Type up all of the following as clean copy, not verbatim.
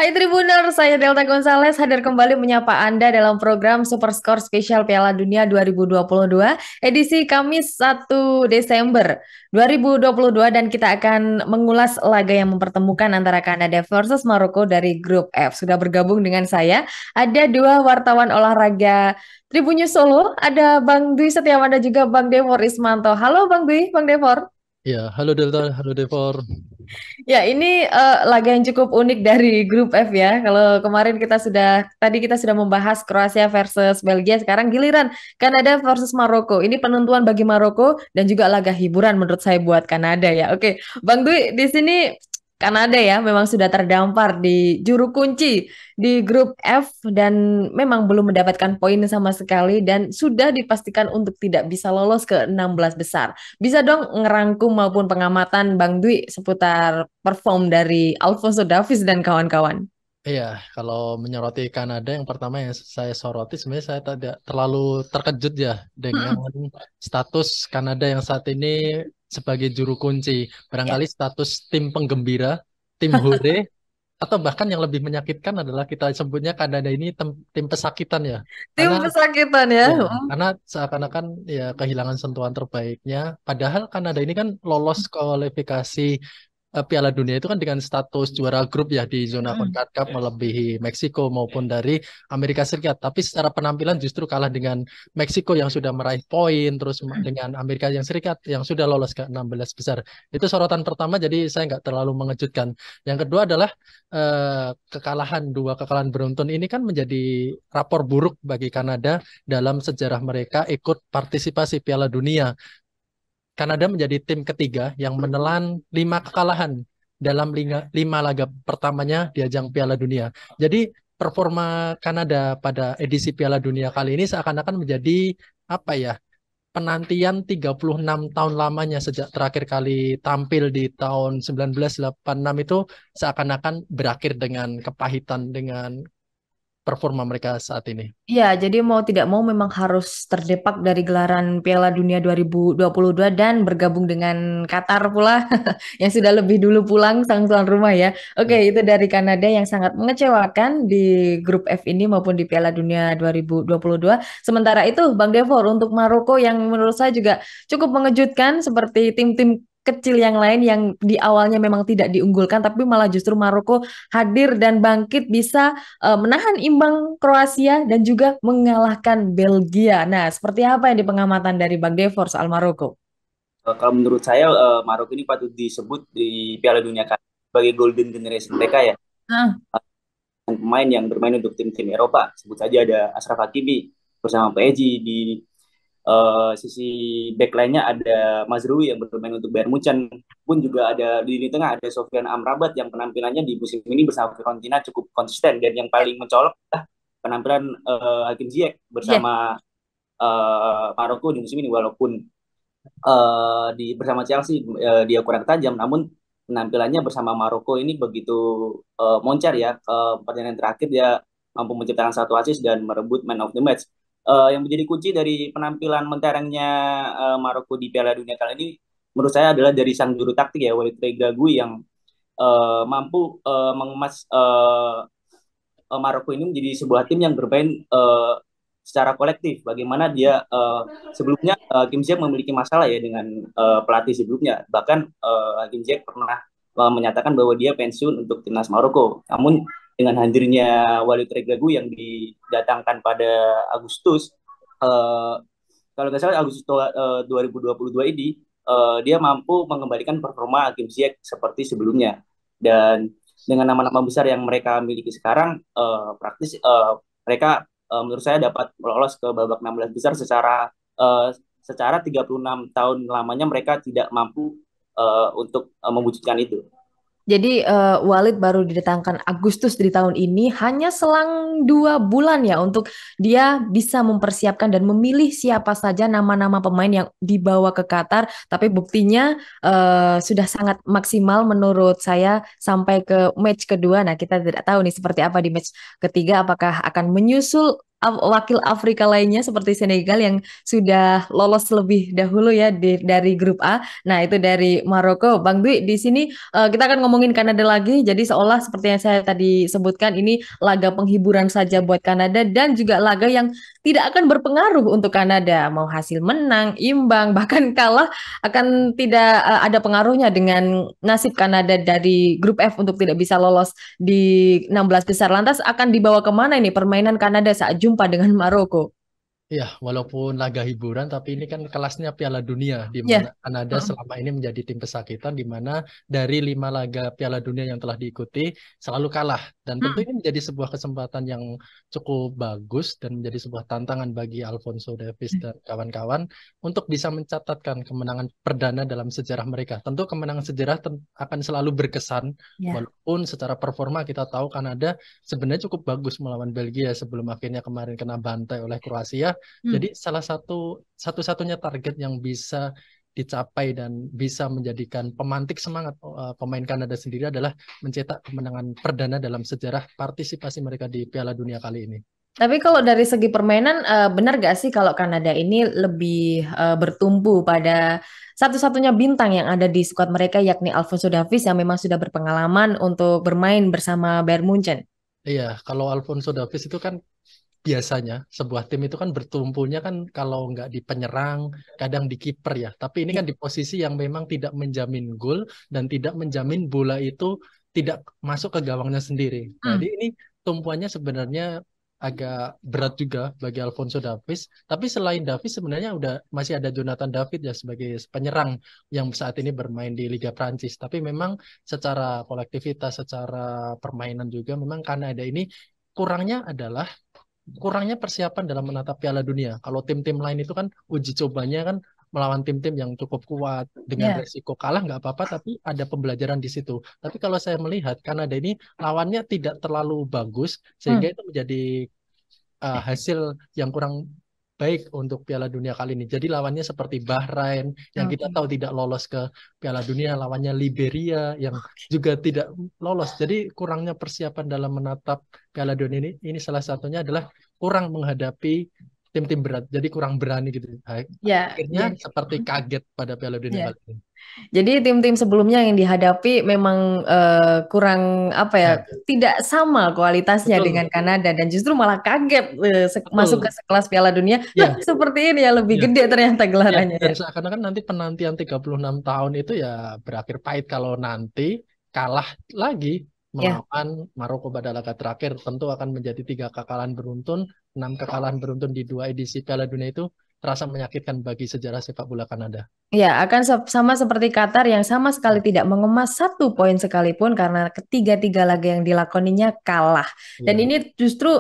Hai Tribuners, saya Delta Gonzales hadir kembali menyapa Anda dalam program Super Score Spesial Piala Dunia 2022 edisi Kamis 1 Desember 2022 dan kita akan mengulas laga yang mempertemukan antara Kanada versus Maroko dari grup F. Sudah bergabung dengan saya ada dua wartawan olahraga Tribunnews Solo, ada Bang Dwi Setiawan dan juga Bang Devor Ismanto. Halo Bang Dwi, Bang Devor. Ya, halo Delta, halo Devor. Ya, ini laga yang cukup unik dari grup F ya. Kalau kemarin tadi kita sudah membahas Kroasia versus Belgia, sekarang giliran Kanada versus Maroko. Ini penentuan bagi Maroko dan juga laga hiburan menurut saya buat Kanada ya. Oke, Bang Dwi di sini Kanada ya memang sudah terdampar di juru kunci di grup F dan memang belum mendapatkan poin sama sekali dan sudah dipastikan untuk tidak bisa lolos ke 16 besar. Bisa dong ngerangkum maupun pengamatan Bang Dwi seputar perform dari Alfonso Davies dan kawan-kawan. Iya, kalau menyoroti Kanada yang pertama yang saya soroti sebenarnya saya tidak terlalu terkejut ya dengan Mm-mm. status Kanada yang saat ini sebagai juru kunci. Ya, Barangkali status tim penggembira, tim hore, atau bahkan yang lebih menyakitkan adalah kita sebutnya Kanada ini tim pesakitan ya. tim Karena pesakitan ya. ya, karena seakan-akan ya kehilangan sentuhan terbaiknya. Padahal Kanada ini kan lolos kualifikasi Piala Dunia itu kan dengan status juara grup ya di zona Mm-mm. CONCACAF melebihi Meksiko maupun dari Amerika Serikat. Tapi secara penampilan justru kalah dengan Meksiko yang sudah meraih poin, terus dengan Amerika yang Serikat yang sudah lolos ke 16 besar. Itu sorotan pertama, jadi saya nggak terlalu mengejutkan. Yang kedua adalah dua kekalahan beruntun ini kan menjadi rapor buruk bagi Kanada dalam sejarah mereka ikut partisipasi Piala Dunia. Kanada menjadi tim ketiga yang menelan 5 kekalahan dalam lima laga pertamanya di ajang Piala Dunia. Jadi performa Kanada pada edisi Piala Dunia kali ini seakan-akan menjadi apa ya, penantian 36 tahun lamanya sejak terakhir kali tampil di tahun 1986 itu seakan-akan berakhir dengan kepahitan dengan performa mereka saat ini. Iya, jadi mau tidak mau memang harus terdepak dari gelaran Piala Dunia 2022 dan bergabung dengan Qatar pula yang sudah lebih dulu pulang sang tuan rumah ya. Oke, Ya. itu dari Kanada yang sangat mengecewakan di grup F ini maupun di Piala Dunia 2022. Sementara itu, Bang Devor untuk Maroko yang menurut saya juga cukup mengejutkan seperti tim-tim kecil yang lain yang di awalnya memang tidak diunggulkan tapi malah justru Maroko hadir dan bangkit bisa menahan imbang Kroasia dan juga mengalahkan Belgia. Nah, seperti apa yang di pengamatan dari Bang Devor soal Maroko? Kalau menurut saya Maroko ini patut disebut di Piala Dunia kali ini sebagai golden generation mereka ya. Nah, Pemain yang bermain untuk tim-tim Eropa. Sebut saja ada Achraf Hakimi bersama PSG di sisi backline-nya ada Mazrui yang bermain untuk Bayern Munchen. Pun juga ada di lini tengah ada Sofyan Amrabat yang penampilannya di musim ini bersama Fiorentina cukup konsisten dan yang paling mencolok adalah penampilan Hakim Ziyech iya. bersama Maroko di musim ini walaupun di bersama Chelsea dia kurang tajam, namun penampilannya bersama Maroko ini begitu moncer ya. Pertandingan terakhir dia mampu menciptakan satu assist dan merebut man of the match. Yang menjadi kunci dari penampilan menterengnya Maroko di Piala Dunia kali ini menurut saya adalah dari sang juru taktik ya Walid Regragui yang mampu mengemas Maroko ini menjadi sebuah tim yang bermain secara kolektif. Bagaimana dia sebelumnya Kim Ziyech memiliki masalah ya dengan pelatih sebelumnya. Bahkan Kim Ziyech pernah menyatakan bahwa dia pensiun untuk timnas Maroko. Namun dengan hadirnya Walid Regragui yang didatangkan pada Agustus, uh, kalau nggak salah Agustus 2022 ini, dia mampu mengembalikan performa Kim Ziyech seperti sebelumnya. Dan dengan nama-nama besar yang mereka miliki sekarang, praktis mereka menurut saya dapat lolos ke babak 16 besar secara 36 tahun lamanya mereka tidak mampu untuk mewujudkan itu. Jadi Walid baru didatangkan Agustus di tahun ini hanya selang 2 bulan ya untuk dia bisa mempersiapkan dan memilih siapa saja nama-nama pemain yang dibawa ke Qatar. Tapi buktinya sudah sangat maksimal menurut saya sampai ke match kedua. Nah kita tidak tahu nih seperti apa di match ketiga apakah akan menyusul wakil Afrika lainnya seperti Senegal yang sudah lolos lebih dahulu ya dari grup A. Nah, itu dari Maroko. Bang Dwi, di sini kita akan ngomongin Kanada lagi. Jadi seolah seperti yang saya tadi sebutkan, ini laga penghiburan saja buat Kanada dan juga laga yang tidak akan berpengaruh untuk Kanada. Mau hasil menang, imbang, bahkan kalah akan tidak ada pengaruhnya dengan nasib Kanada dari grup F untuk tidak bisa lolos di 16 besar. Lantas akan dibawa kemana ini permainan Kanada saat jumpa dengan Maroko? Ya, walaupun laga hiburan, tapi ini kan kelasnya Piala Dunia, di Ya. mana Kanada selama ini menjadi tim pesakitan, di mana dari 5 laga Piala Dunia yang telah diikuti, selalu kalah. Dan tentu ini menjadi sebuah kesempatan yang cukup bagus, dan menjadi sebuah tantangan bagi Alphonso Davies dan kawan-kawan, untuk bisa mencatatkan kemenangan perdana dalam sejarah mereka. Tentu kemenangan sejarah akan selalu berkesan, walaupun secara performa kita tahu Kanada sebenarnya cukup bagus melawan Belgia sebelum akhirnya kemarin kena bantai oleh Kroasia. Jadi salah satu-satunya target yang bisa dicapai dan bisa menjadikan pemantik semangat pemain Kanada sendiri adalah mencetak kemenangan perdana dalam sejarah partisipasi mereka di Piala Dunia kali ini. Tapi kalau dari segi permainan, benar gak sih kalau Kanada ini lebih bertumpu pada satu-satunya bintang yang ada di skuad mereka, yakni Alphonso Davies yang memang sudah berpengalaman untuk bermain bersama Bayern Munchen? Iya, kalau Alphonso Davies itu kan biasanya sebuah tim itu kan bertumpunya kan kalau nggak di penyerang, kadang di kiper ya. Tapi ini kan di posisi yang memang tidak menjamin gol dan tidak menjamin bola itu tidak masuk ke gawangnya sendiri. Jadi ini tumpuannya sebenarnya agak berat juga bagi Alphonso Davies. Tapi selain Davies sebenarnya masih ada Jonathan David ya sebagai penyerang yang saat ini bermain di Liga Prancis. Tapi memang secara kolektivitas, secara permainan juga memang Kanada ini kurangnya persiapan dalam menatap Piala Dunia. Kalau tim-tim lain itu kan uji cobanya kan melawan tim-tim yang cukup kuat dengan resiko kalah nggak apa-apa, tapi ada pembelajaran di situ. Tapi kalau saya melihat Kanada ini lawannya tidak terlalu bagus sehingga itu menjadi hasil yang kurang baik untuk Piala Dunia kali ini. Jadi lawannya seperti Bahrain yang kita tahu tidak lolos ke Piala Dunia, lawannya Liberia yang juga tidak lolos. Jadi kurangnya persiapan dalam menatap Piala Dunia ini salah satunya adalah kurang menghadapi tim-tim berat. Jadi kurang berani gitu. Akhirnya seperti kaget pada Piala Dunia kali ini. Jadi tim-tim sebelumnya yang dihadapi memang kurang tidak sama kualitasnya dengan Kanada dan justru malah kaget masuk ke sekelas Piala Dunia. Seperti ini ya, lebih gede ternyata gelarannya. Dan seakan-akan nanti penantian 36 tahun itu ya berakhir pahit kalau nanti kalah lagi melawan Maroko pada laga terakhir. Tentu akan menjadi 3 kekalahan beruntun, 6 kekalahan beruntun di 2 edisi Piala Dunia itu terasa menyakitkan bagi sejarah sepak bola Kanada. Ya, akan sama seperti Qatar yang sama sekali tidak mengemas 1 poin sekalipun karena ketiga-tiga laga yang dilakoninya kalah. Dan ini justru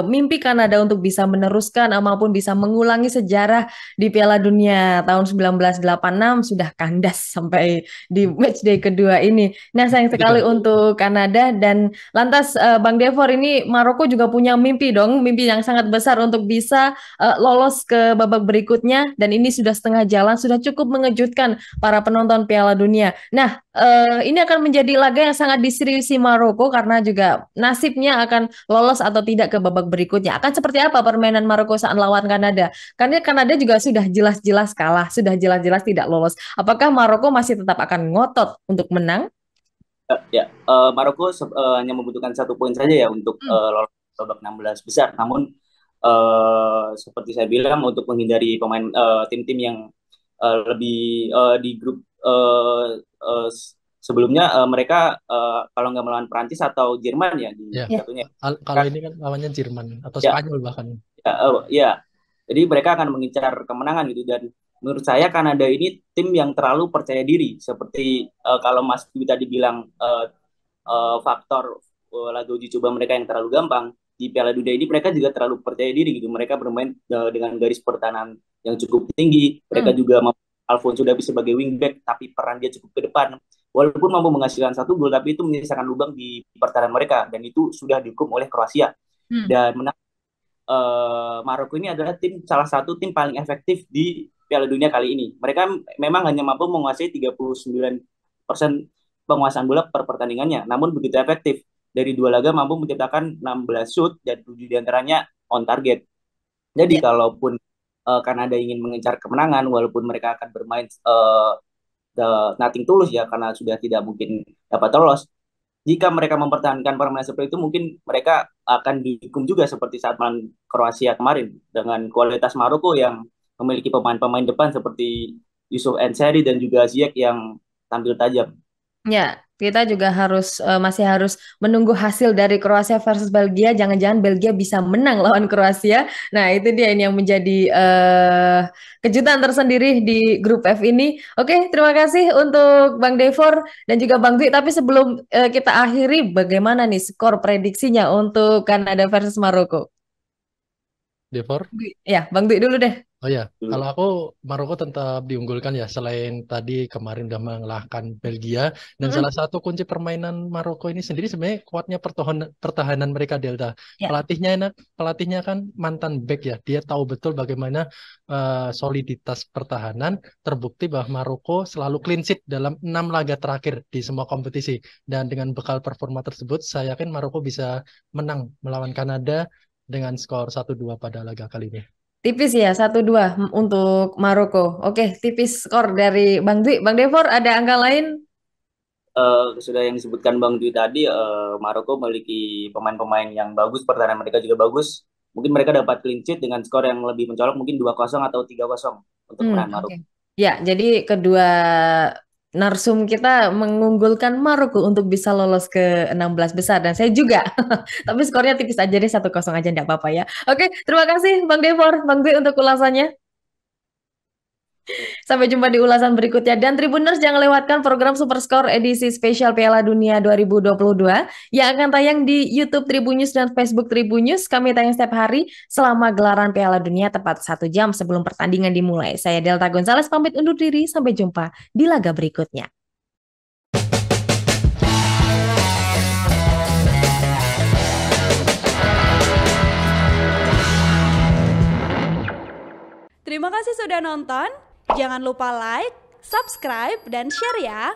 mimpi Kanada untuk bisa meneruskan maupun bisa mengulangi sejarah di Piala Dunia tahun 1986 sudah kandas sampai di matchday kedua ini. Nah, sayang sekali untuk Kanada. Dan lantas Bang Devor, ini Maroko juga punya mimpi dong, mimpi yang sangat besar untuk bisa lolos ke babak berikutnya, dan ini sudah setengah jalan, sudah cukup mengejutkan para penonton Piala Dunia. Nah, ini akan menjadi laga yang sangat diseriusi Maroko karena juga nasibnya akan lolos atau tidak ke babak berikutnya. Akan seperti apa permainan Maroko saat lawan Kanada? Karena Kanada juga sudah jelas-jelas kalah, sudah jelas-jelas tidak lolos. Apakah Maroko masih tetap akan ngotot untuk menang? Maroko hanya membutuhkan 1 poin saja ya untuk lolos babak 16 besar. Namun seperti saya bilang, untuk menghindari pemain tim-tim yang lebih di grup sebelumnya, mereka kalau nggak melawan Prancis atau Jerman ya di satunya. Kalau ini kan lawannya Jerman atau Spanyol bahkan. Jadi mereka akan mengincar kemenangan gitu. Dan menurut saya Kanada ini tim yang terlalu percaya diri. Seperti kalau Mas Dwi tadi bilang faktor laga uji coba mereka yang terlalu gampang, di Piala Dunia ini mereka juga terlalu percaya diri gitu. Mereka bermain dengan garis pertahanan yang cukup tinggi. Mereka juga Alphonso Davies sebagai wingback, tapi peran dia cukup ke depan. Walaupun mampu menghasilkan 1 gol, tapi itu menyisakan lubang di pertahanan mereka, dan itu sudah dihukum oleh Kroasia. Dan Maroko ini adalah salah satu tim paling efektif di Piala Dunia kali ini. Mereka memang hanya mampu menguasai 39% penguasaan bola per pertandingannya, namun begitu efektif. Dari 2 laga mampu menciptakan 16 shoot dan 7 diantaranya on target. Jadi Ya. kalaupun Kanada ingin mengejar kemenangan, walaupun mereka akan bermain nothing tulus ya, karena sudah tidak mungkin dapat lolos. Jika mereka mempertahankan permainan seperti itu, mungkin mereka akan dihukum juga seperti saat melawan Kroasia kemarin dengan kualitas Maroko yang memiliki pemain-pemain depan seperti Yusuf Ensari dan juga Ziyech yang tampil tajam. Ya, kita juga masih harus menunggu hasil dari Kroasia versus Belgia. Jangan-jangan Belgia bisa menang lawan Kroasia. Nah, itu dia ini yang menjadi kejutan tersendiri di grup F ini. Oke, terima kasih untuk Bang Devor dan juga Bang Dwi. Tapi sebelum kita akhiri, bagaimana nih skor prediksinya untuk Kanada versus Maroko? Devor? Ya, Bang Dwi dulu deh. Oh ya, kalau aku Maroko tetap diunggulkan ya, selain tadi kemarin udah mengalahkan Belgia, dan salah satu kunci permainan Maroko ini sendiri sebenarnya kuatnya pertahanan mereka, Delta. Ya. Pelatihnya kan mantan back ya, dia tahu betul bagaimana soliditas pertahanan. Terbukti bahwa Maroko selalu clean sheet dalam 6 laga terakhir di semua kompetisi, dan dengan bekal performa tersebut, saya yakin Maroko bisa menang melawan Kanada dengan skor 1-2 pada laga kali ini. Tipis ya, 1-2 untuk Maroko. Oke, tipis skor dari Bang Dwi. Bang Devor, ada angka lain? Sudah yang disebutkan Bang Dwi tadi, Maroko memiliki pemain-pemain yang bagus, pertahanan mereka juga bagus. Mungkin mereka dapat clean sheet dengan skor yang lebih mencolok, mungkin 2-0 atau 3-0 untuk kemenangan Maroko. Oke. Ya, jadi kedua narsum kita mengunggulkan Maroko untuk bisa lolos ke 16 besar. Dan saya juga. Tapi skornya tipis aja deh, 1-0 aja, enggak apa-apa ya. Oke, terima kasih Bang Devor, Bang Dwi untuk ulasannya. Sampai jumpa di ulasan berikutnya. Dan Tribuners, jangan lewatkan program Superscore edisi spesial Piala Dunia 2022 yang akan tayang di YouTube Tribunnews dan Facebook Tribunnews. Kami tayang setiap hari selama gelaran Piala Dunia tepat 1 jam sebelum pertandingan dimulai. Saya Delta Gonzales pamit undur diri. Sampai jumpa di laga berikutnya. Terima kasih sudah nonton. Jangan lupa like, subscribe, dan share ya.